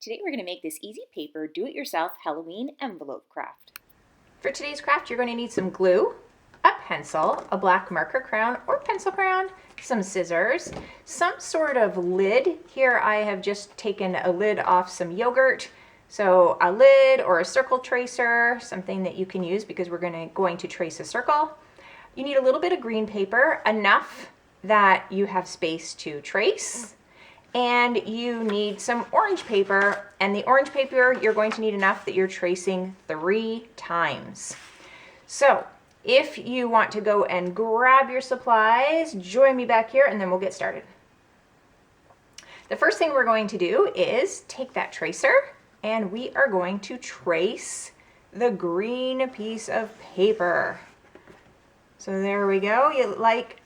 Today we're going to make this easy paper do-it-yourself Halloween envelope craft. For today's craft, you're going to need some glue, a pencil, a black marker crayon or pencil crayon, some scissors, some sort of lid. Here I have just taken a lid off some yogurt. So a lid or a circle tracer, something that you can use because we're going to trace a circle. You need a little bit of green paper, enough that you have space to trace. And you need some orange paper, and the orange paper you're going to need enough that you're tracing 3 times. So if you want to go and grab your supplies, join me back here and then we'll get started. The first thing we're going to do is take that tracer and we are going to trace the green piece of paper. So there we go.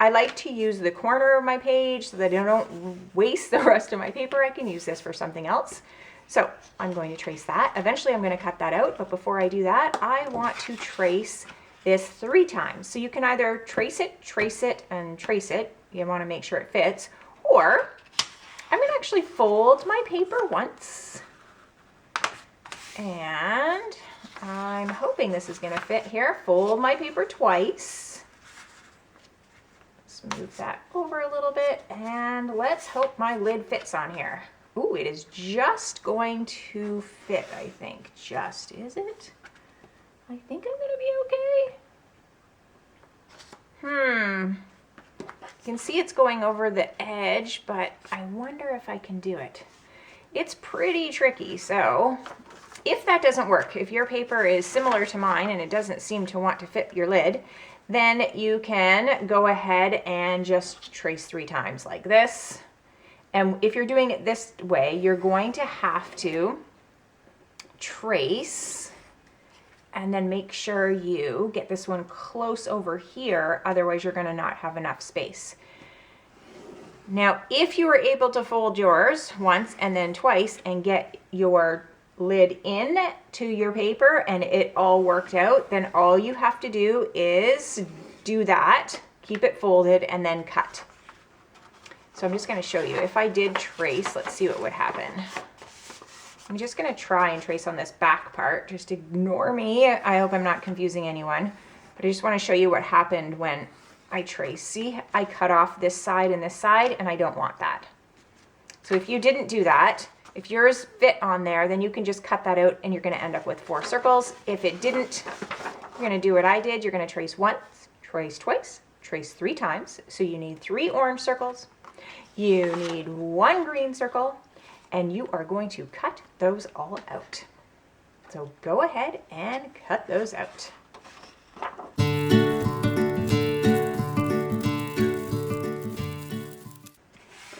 I like to use the corner of my page so that I don't waste the rest of my paper. I can use this for something else. So I'm going to trace that. Eventually I'm going to cut that out, but before I do that, I want to trace this 3 times. So you can either trace it, and trace it. You want to make sure it fits, or I'm going to actually fold my paper once. And I'm hoping this is going to fit here. Fold my paper twice. Move that over a little bit, and let's hope my lid fits on here. Ooh, it is just going to fit, I think. Just, is it? I think I'm gonna be okay. You can see it's going over the edge, but I wonder if I can do it. It's pretty tricky, so if that doesn't work, if your paper is similar to mine and it doesn't seem to want to fit your lid, then you can go ahead and just trace 3 times like this. And if you're doing it this way, you're going to have to trace and then make sure you get this one close over here, otherwise you're going to not have enough space. Now, if you were able to fold yours once and then twice and get your lid in to your paper and it all worked out, then all you have to do is do that, keep it folded, and then cut. So I'm just going to show you. If I did trace, let's see what would happen. I'm just going to try and trace on this back part. Just ignore me. I hope I'm not confusing anyone, but I just want to show you what happened when I trace. See, I cut off this side and this side, and I don't want that. So if you didn't do that, if yours fit on there, then you can just cut that out and you're going to end up with 4 circles. If it didn't, you're going to do what I did. You're going to trace once, trace twice, trace 3 times. So you need 3 orange circles. You need 1 green circle, and you are going to cut those all out. So go ahead and cut those out.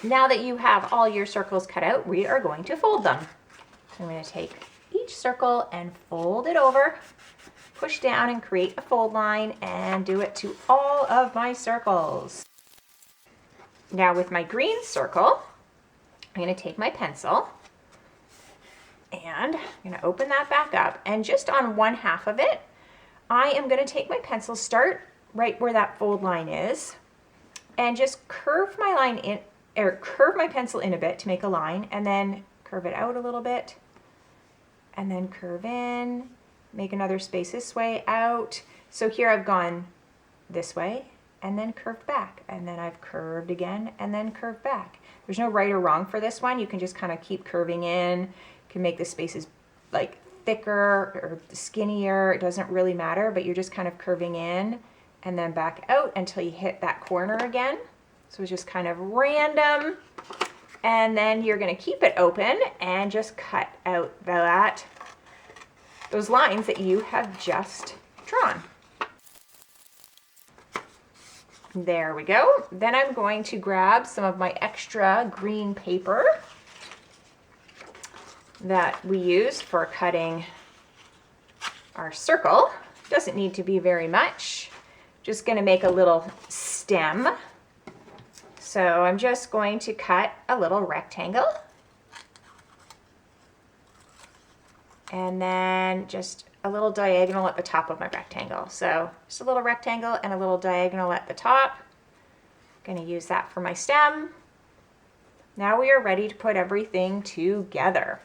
Now that you have all your circles cut out, we are going to fold them. So I'm going to take each circle and fold it over, push down and create a fold line, and do it to all of my circles. Now with my green circle, I'm going to take my pencil and I'm going to open that back up, and just on 1/2 of it, I am going to take my pencil, start right where that fold line is, and just curve my line in, or curve my pencil in a bit to make a line, and then curve it out a little bit, and then curve in, make another space this way out. So here I've gone this way and then curved back, and then I've curved again and then curved back. There's no right or wrong for this one. You can just kind of keep curving in. You can make the spaces like thicker or skinnier. It doesn't really matter, but you're just kind of curving in and then back out until you hit that corner again. So it's just kind of random, and then you're going to keep it open and just cut out those lines that you have just drawn. There we go. Then I'm going to grab some of my extra green paper that we use for cutting our circle. Doesn't need to be very much. Just going to make a little stem. So I'm just going to cut a little rectangle, and then just a little diagonal at the top of my rectangle. So just a little rectangle and a little diagonal at the top. I'm going to use that for my stem. Now we are ready to put everything together.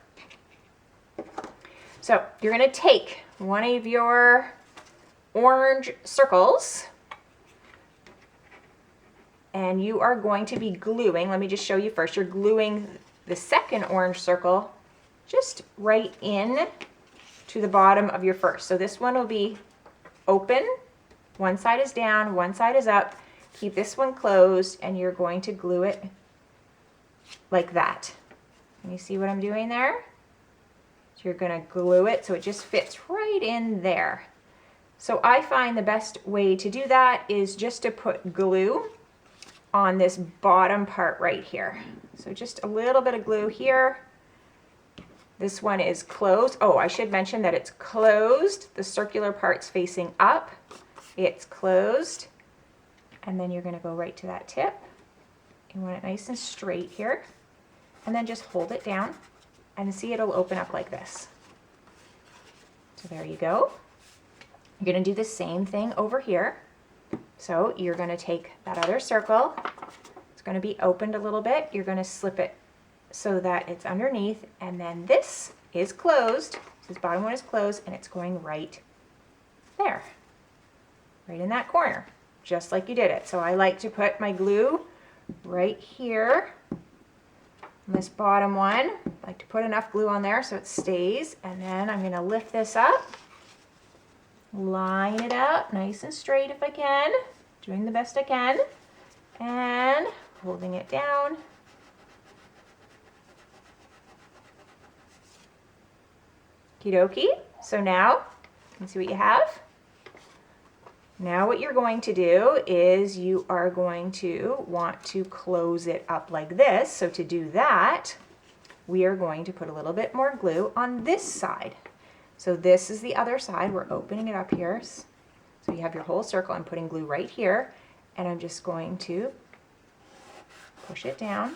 So you're going to take one of your orange circles and you are going to be gluing, let me just show you first, you're gluing the second orange circle just right in to the bottom of your first. So this one will be open, one side is down, one side is up. Keep this one closed and you're going to glue it like that. Can you see what I'm doing there? So you're going to glue it so it just fits right in there. So I find the best way to do that is just to put glue on this bottom part right here. So just a little bit of glue here. This one is closed. Oh, I should mention that it's closed. The circular part's facing up. It's closed. And then you're going to go right to that tip. You want it nice and straight here. And then just hold it down and see it'll open up like this. So there you go. You're going to do the same thing over here. So you're going to take that other circle. It's going to be opened a little bit. You're going to slip it so that it's underneath, and then this is closed. This bottom one is closed, and it's going right there, right in that corner, just like you did it. So I like to put my glue right here on this bottom one. I like to put enough glue on there so it stays, and then I'm going to lift this up, line it out nice and straight if I can, doing the best I can, and holding it down. Okie dokie. So now, you can see what you have. Now what you're going to do is you are going to want to close it up like this. So to do that, we are going to put a little bit more glue on this side. So this is the other side. We're opening it up here. So you have your whole circle. I'm putting glue right here, and I'm just going to push it down.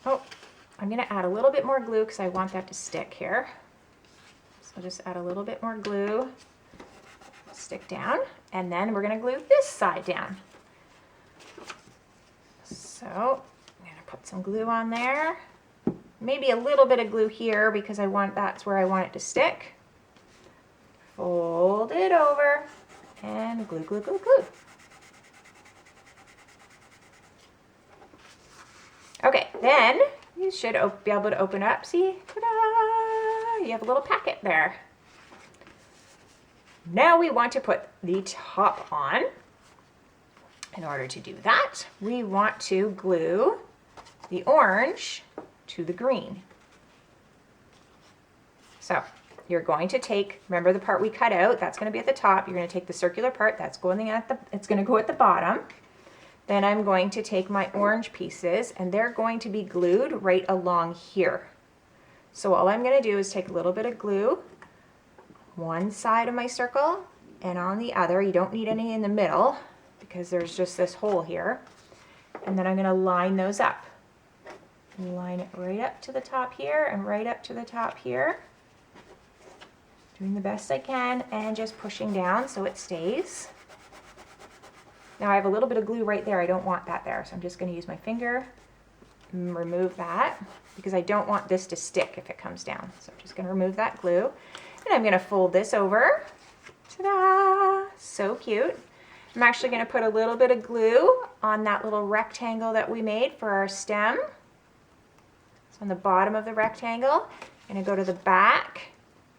Oh, I'm going to add a little bit more glue because I want that to stick here. So just add a little bit more glue, stick down, and then we're going to glue this side down. So I'm going to put some glue on there. Maybe a little bit of glue here because that's where I want it to stick. Fold it over and glue, glue, glue, glue. Okay, then you should be able to open up. See, ta-da! You have a little packet there. Now we want to put the top on. In order to do that, we want to glue the orange to the green. So you're going to take, remember the part we cut out, that's going to be at the top. You're going to take the circular part, it's going to go at the bottom. Then I'm going to take my orange pieces and they're going to be glued right along here. So all I'm going to do is take a little bit of glue, one side of my circle and on the other. You don't need any in the middle because there's just this hole here. And then I'm going to line those up. Line it right up to the top here and right up to the top here. Doing the best I can and just pushing down so it stays. Now I have a little bit of glue right there. I don't want that there, so I'm just going to use my finger and remove that because I don't want this to stick if it comes down. So I'm just going to remove that glue and I'm going to fold this over. Ta-da! So cute. I'm actually going to put a little bit of glue on that little rectangle that we made for our stem. So on the bottom of the rectangle, I'm going to go to the back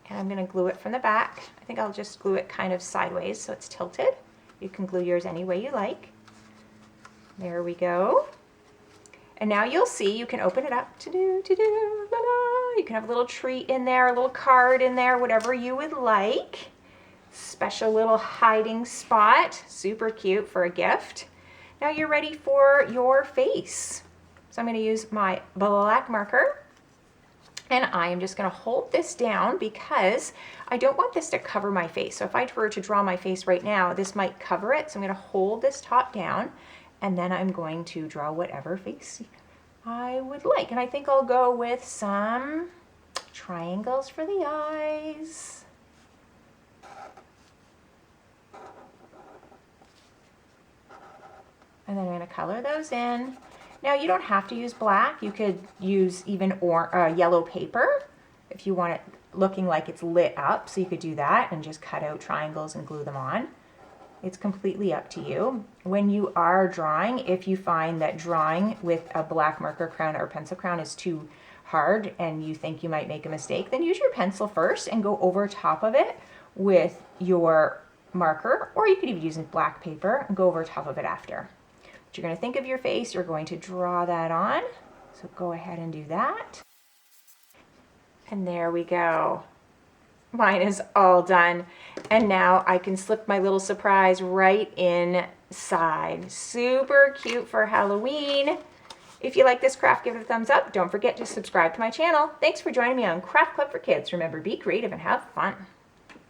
and I'm going to glue it from the back. I think I'll just glue it kind of sideways so it's tilted. You can glue yours any way you like. There we go. And now you'll see you can open it up. You can have a little treat in there, a little card in there, whatever you would like. Special little hiding spot. Super cute for a gift. Now you're ready for your face. So I'm going to use my black marker and I am just going to hold this down because I don't want this to cover my face. So if I were to draw my face right now, this might cover it. So I'm going to hold this top down and then I'm going to draw whatever face I would like. And I think I'll go with some triangles for the eyes. And then I'm going to color those in. Now you don't have to use black. You could use even yellow paper if you want it looking like it's lit up. So you could do that and just cut out triangles and glue them on. It's completely up to you. When you are drawing, if you find that drawing with a black marker crayon or pencil crayon is too hard and you think you might make a mistake, then use your pencil first and go over top of it with your marker, or you could even use black paper and go over top of it after. But you're going to think of your face, you're going to draw that on. So go ahead and do that. And there we go. Mine is all done. And now I can slip my little surprise right inside. Super cute for Halloween. If you like this craft, give it a thumbs up. Don't forget to subscribe to my channel. Thanks for joining me on Craft Club for Kids. Remember, be creative and have fun.